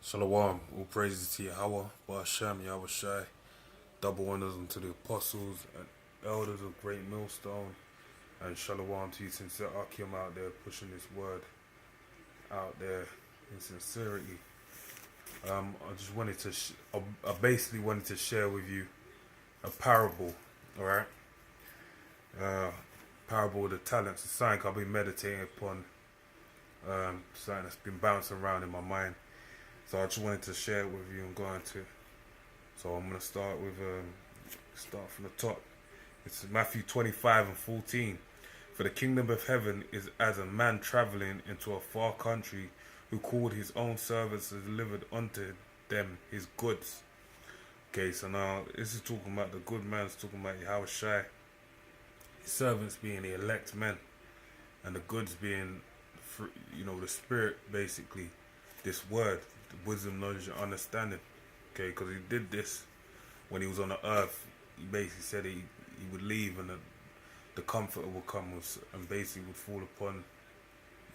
Shalom, all praises to Yahweh, Ba'ashem, Yahweh Shai, double honors unto the apostles and elders of Great Millstone, and Shalom to you, sincere Akim out there pushing this word out there in sincerity. I just wanted to, I basically wanted to share with you a parable, alright? Parable of the talents, it's something I've been meditating upon, something that's been bouncing around in my mind. So I just wanted to share it with you and go into it. So I'm gonna start from the top. It's Matthew 25 and 14. For the kingdom of heaven is as a man traveling into a far country, who called his own servants and delivered unto them his goods. Okay, so now this is talking about the good man's talking about Yahweh Shai. His servants being the elect men, and the goods being, the spirit basically. This word, the wisdom, knowledge, and understanding. Okay, because he did this when he was on the earth. He basically said he would leave, and the comforter would come and basically would fall upon,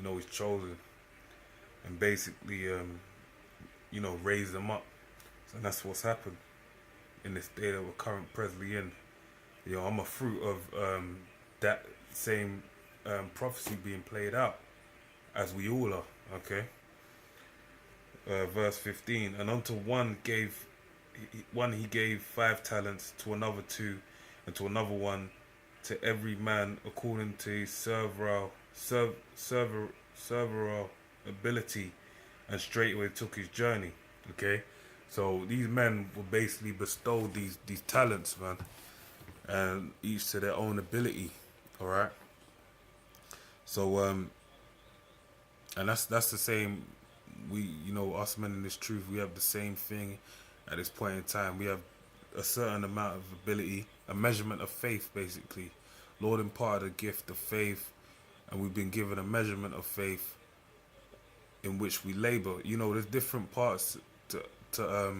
his chosen, and basically, raise them up. And that's what's happened in this day that we're presently in. I'm a fruit of that same prophecy being played out, as we all are. Okay. Verse 15, and unto one he gave 5 talents, to another 2, and to another 1, to every man according to his several ability, and straightway took his journey. Okay, so these men were basically bestowed these talents, man, and each to their own ability. All right, so and that's the same. We, us men in this truth, we have the same thing at this point in time. We have a certain amount of ability, a measurement of faith, basically. Lord imparted a gift of faith, and we've been given a measurement of faith in which we labor. There's different parts to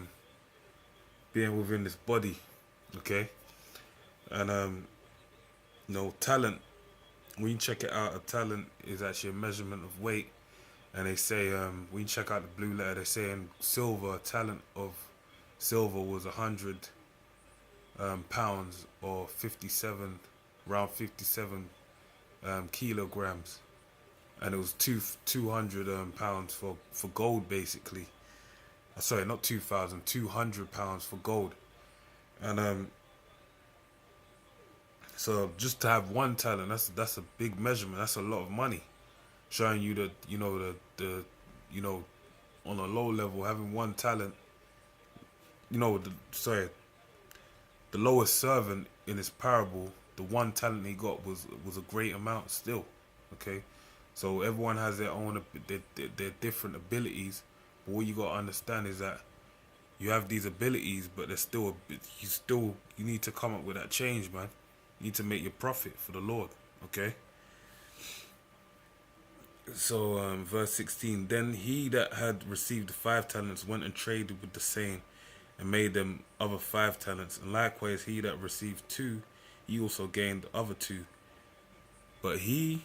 being within this body, okay? And talent. When you check it out, a talent is actually a measurement of weight. And they say, when you check out the blue letter, they're saying silver, a talent of silver was 100 pounds, or 57, around 57 kilograms. And it was 200 pounds for gold, basically. Sorry, not 2,000, 200 pounds for gold. And so just to have one talent, that's a big measurement. That's a lot of money. Showing you that, the on a low level, having one talent, the lowest servant in this parable, the one talent he got was a great amount still. Okay, so everyone has their own, their different abilities, but what you got to understand is that you have these abilities, but there's still you need to come up with that change, man. You need to make your profit for the Lord. Okay. So, verse 16, then he that had received 5 talents went and traded with the same, and made them other 5 talents. And likewise he that received 2, he also gained other 2. But he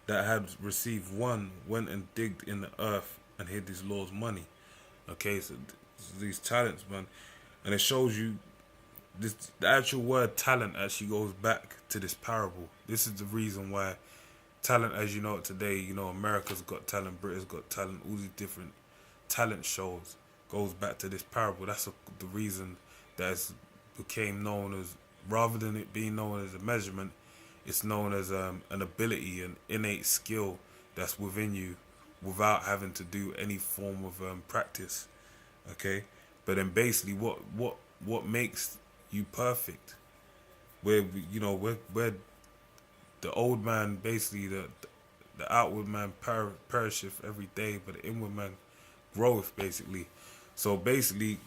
that had received 1 went and digged in the earth and hid his Lord's money. Okay, so these talents, man. And it shows you, the actual word talent actually goes back to this parable. This is the reason why talent, as you know it today, America's Got Talent, Britain's Got Talent, all these different talent shows goes back to this parable. That's the reason that it became known as, rather than it being known as a measurement, it's known as an ability, an innate skill that's within you without having to do any form of practice. Okay, but then basically what makes you perfect, where we're the old man, basically the outward man perisheth every day, but the inward man groweth, basically. So basically,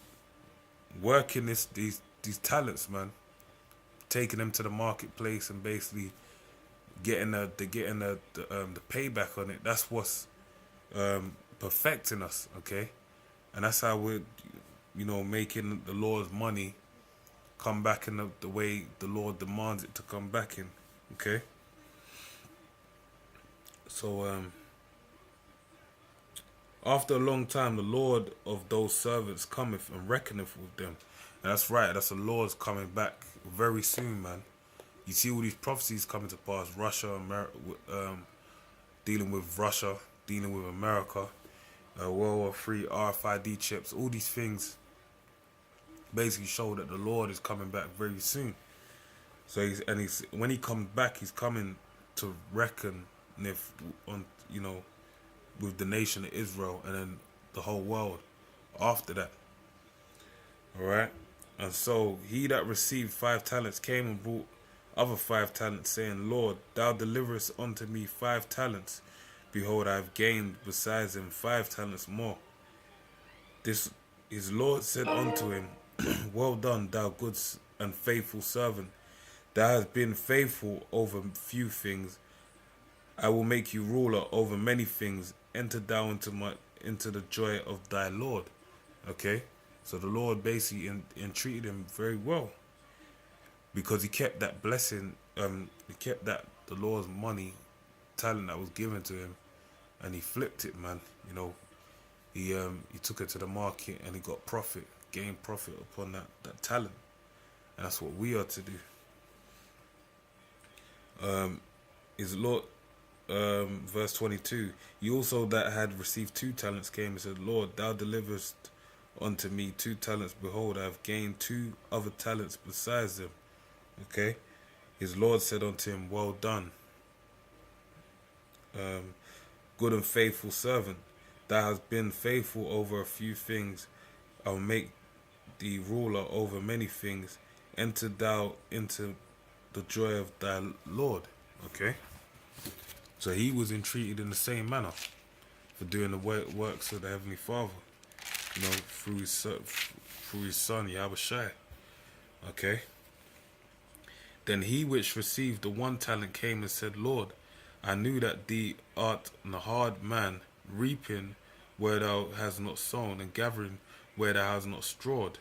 working these talents, man, taking them to the marketplace and basically getting the payback on it. That's what's perfecting us, okay? And that's how we're making the Lord's money come back in the way the Lord demands it to come back in, okay? So After a long time, the Lord of those servants cometh and reckoneth with them. And that's right, that's the Lord's coming back very soon, man. You see all these prophecies coming to pass. Russia, dealing with Russia, dealing with America, World War III, RFID chips, all these things basically show that the Lord is coming back very soon. So he's when he comes back, he's coming to reckon if on with the nation of Israel and then the whole world after that. All right, and so he that received 5 talents came and brought other 5 talents, saying, Lord, thou deliverest unto me 5 talents. Behold, I have gained besides him 5 talents more. This his Lord said unto him, Well done, thou good and faithful servant. Thou hast been faithful over few things. I will make you ruler over many things. Enter thou into the joy of thy Lord. Okay, so the Lord basically entreated him very well because he kept that blessing. He kept the Lord's money, talent that was given to him, and he flipped it, man. He took it to the market and he got profit, gained profit upon that talent, and that's what we are to do. His Lord, verse 22. He also that had received 2 talents came and said, Lord, thou deliverest unto me 2 talents. Behold, I have gained 2 other talents besides them. Okay. His Lord said unto him, Well done, good and faithful servant. Thou hast been faithful over a few things. I will make thee ruler over many things. Enter thou into the joy of thy Lord. Okay. So he was entreated in the same manner for doing the works of the Heavenly Father, through his son, Yahushua. Okay. Then he which received the 1 talent came and said, Lord, I knew that thee art a hard man, reaping where thou hast not sown, and gathering where thou hast not strawed.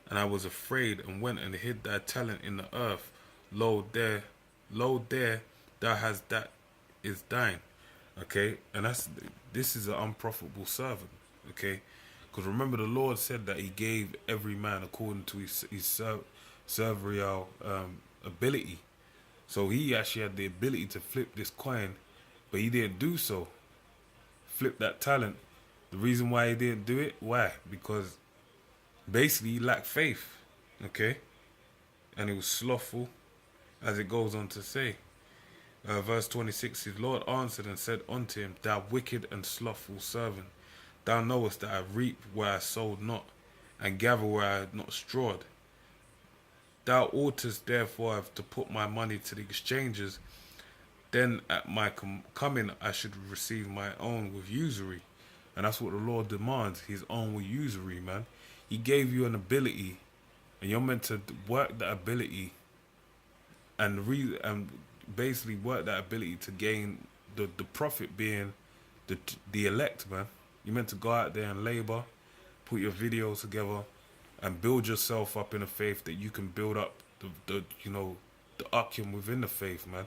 And I was afraid, and went and hid thy talent in the earth. Lo there, thou hast that is thine. Okay, and this is an unprofitable servant. Okay, because remember the Lord said that he gave every man according to his servile ability. So he actually had the ability to flip this coin, but he didn't do so. Flip that talent. The reason why he didn't do it, why? Because basically he lacked faith. Okay, and he was slothful, as it goes on to say. Verse 26, his Lord answered and said unto him, Thou wicked and slothful servant, thou knowest that I reap where I sowed not, and gather where I had not strawed. Thou oughtest therefore have to put my money to the exchangers, then at my coming I should receive my own with usury. And that's what the Lord demands, his own with usury, man. He gave you an ability, and you're meant to work that ability and basically work that ability to gain the profit, being the elect, man. You're meant to go out there and labor, put your videos together, and build yourself up in a faith that you can build up the Akim within the faith, man.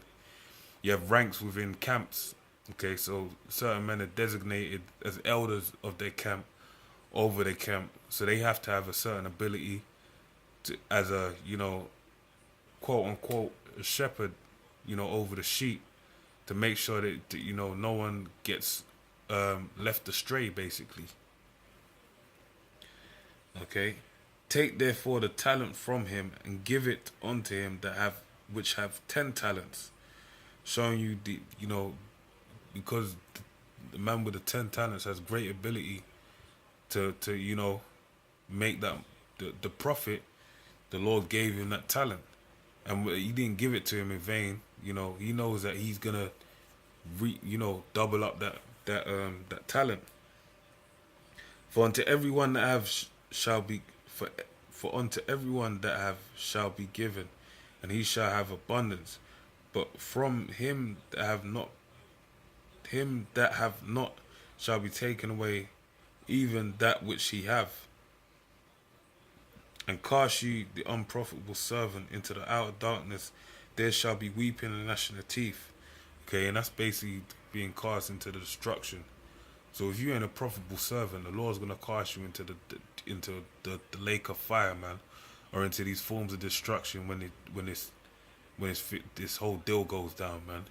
You have ranks within camps. Okay, so certain men are designated as elders of their camp, over their camp, so they have to have a certain ability to, as a quote unquote shepherd, over the sheep, to make sure that no one gets left astray, basically. Okay, take therefore the talent from him and give it unto him which have 10 talents, showing you because the man with the 10 talents has great ability to make that the profit. The Lord gave him that talent, and he didn't give it to him in vain. He knows that he's gonna double up that talent. For unto everyone that have shall be for unto everyone that have shall be given, and he shall have abundance. But from him that have not shall be taken away even that which he have. And cast ye the unprofitable servant into the outer darkness, there shall be weeping and gnashing of teeth. Okay, and that's basically being cast into the destruction. So if you ain't a profitable servant, the Lord's gonna cast you into the lake of fire, man, or into these forms of destruction this whole deal goes down, man.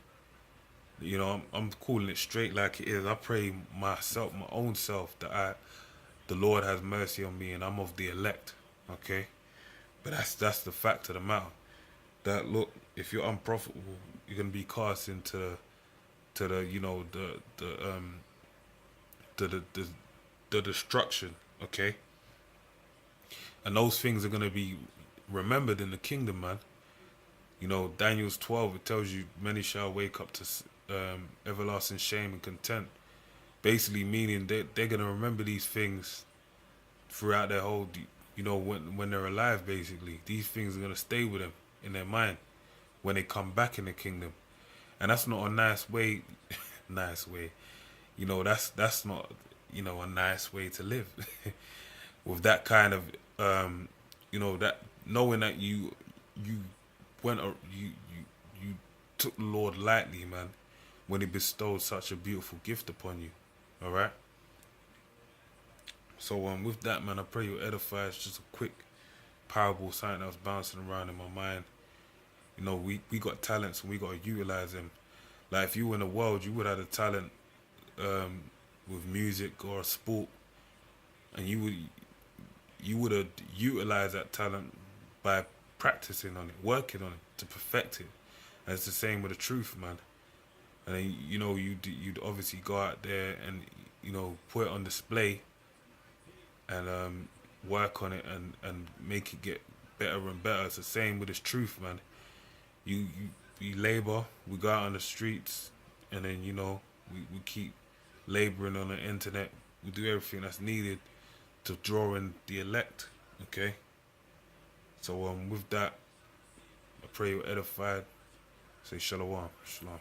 You know, I'm calling it straight like it is. I pray myself, my own self, the Lord has mercy on me, and I'm of the elect. Okay, but that's the fact of the matter. That look, if you're unprofitable, you're gonna be cast into the you know the the destruction. Okay, and those things are gonna be remembered in the kingdom, man. You know, Daniel's 12, it tells you many shall wake up to everlasting shame and content. Basically, meaning they're gonna remember these things throughout their whole, you know, when they're alive. Basically, these things are gonna stay with them in their mind when they come back in the kingdom, and that's not a nice way. Nice way, you know. That's not, you know, a nice way to live. With that kind of, you know, that knowing that you went you took the Lord lightly, man, when He bestowed such a beautiful gift upon you. All right. So with that, man, I pray you edify. It's just a quick parable, something that was bouncing around in my mind. You know, we got talents and we got to utilize them. Like if you were in the world, you would have a talent with music or sport, and you would have utilized that talent by practicing on it, working on it to perfect it. And it's the same with the truth, man. And then, you know, you'd obviously go out there and, you know, put it on display and work on it and make it get better and better. It's the same with this truth, man. You labor, we go out on the streets, and then, you know, we keep laboring on the internet. We do everything that's needed to draw in the elect. Okay. So with that, I pray you're edified. Say shalom, shalom.